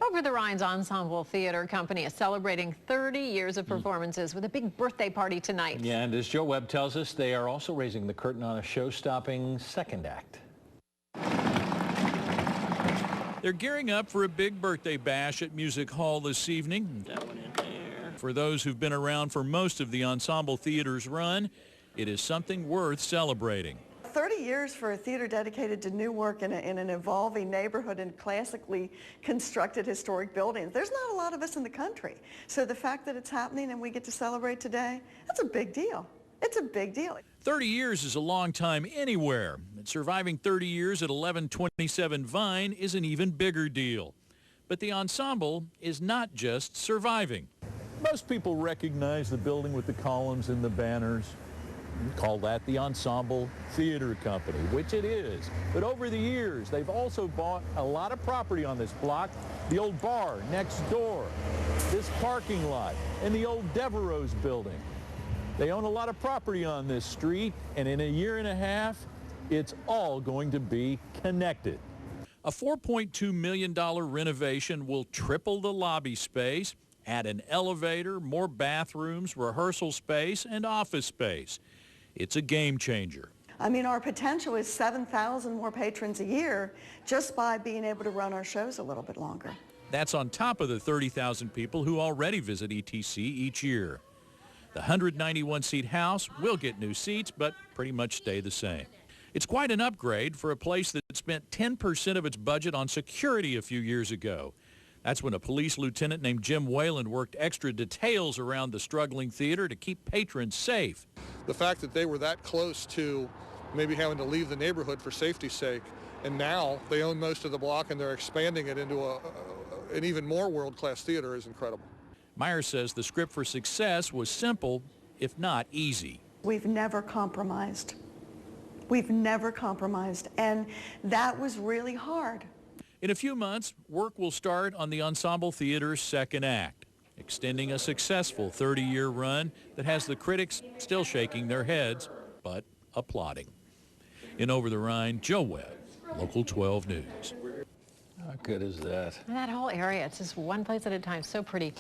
Over-the-Rhine's Ensemble Theatre company is celebrating 30 years of performances with a big birthday party tonight. Yeah, and as Joe Webb tells us, they are also raising the curtain on a show-stopping second act. They're gearing up for a big birthday bash at Music Hall this evening. That one in there. For those who've been around for most of the Ensemble Theatre's run, it is something worth celebrating. 30 years for a theater dedicated to new work in an evolving neighborhood and classically constructed historic buildings. There's not a lot of us in the country. So the fact that it's happening and we get to celebrate today, that's a big deal. It's a big deal. 30 years is a long time anywhere. And surviving 30 years at 1127 Vine is an even bigger deal. But the ensemble is not just surviving. Most people recognize the building with the columns and the banners. We call that the Ensemble Theatre Company, which it is. But over the years, they've also bought a lot of property on this block. The old bar next door, this parking lot, and the old Devereaux's building. They own a lot of property on this street, and in a year and a half, it's all going to be connected. A $4.2 million renovation will triple the lobby space, add an elevator, more bathrooms, rehearsal space, and office space. It's a game changer. I mean, our potential is 7,000 more patrons a year just by being able to run our shows a little bit longer. That's on top of the 30,000 people who already visit ETC each year. The 191-seat house will get new seats, but pretty much stay the same. It's quite an upgrade for a place that spent 10% of its budget on security a few years ago. That's when a police lieutenant named Jim Whalen worked extra details around the struggling theater to keep patrons safe. The fact that they were that close to maybe having to leave the neighborhood for safety's sake, and now they own most of the block and they're expanding it into an even more world-class theater is incredible. Meyers says the script for success was simple, if not easy. We've never compromised. We've never compromised, and that was really hard. In a few months, work will start on the Ensemble Theater's second act, extending a successful 30-year run that has the critics still shaking their heads, but applauding. In Over-the-Rhine, Joe Webb, Local 12 News. How good is that? And that whole area, it's just one place at a time, so pretty.